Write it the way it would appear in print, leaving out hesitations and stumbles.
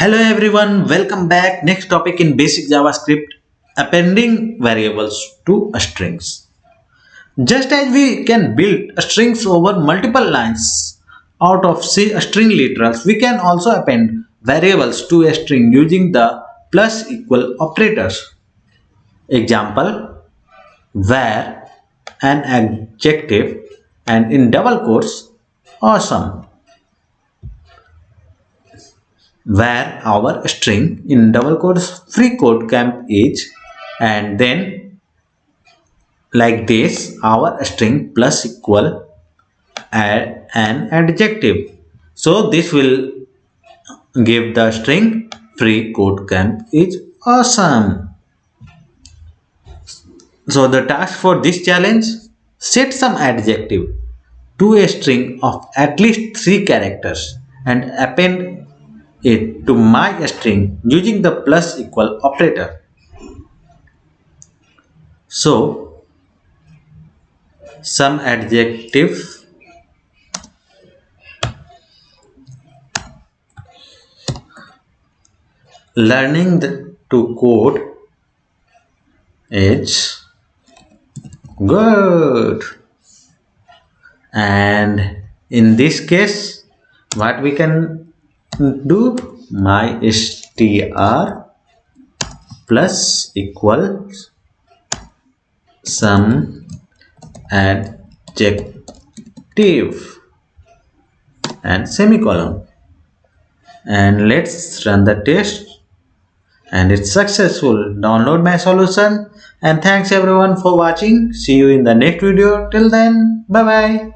Hello everyone, welcome back. Next topic in basic JavaScript, appending variables to strings. Just as we can build strings over multiple lines out of string literals, we can also append variables to a string using the plus equal operators. Example, where an adjective and in double quotes, awesome. Where our string in double quotes freecodecamp is, and then like this our string plus equal add an adjective, so this will give the string freecodecamp is awesome. So the task for this challenge, set some adjective to a string of at least 3 characters and append it to my string using the plus equal operator. So some adjective to code is good, and in this case what we can do, my str plus equals some adjective and semicolon, and let's run the test, and it's successful. Download my solution, and thanks everyone for watching. See you in the next video. Till then, bye bye.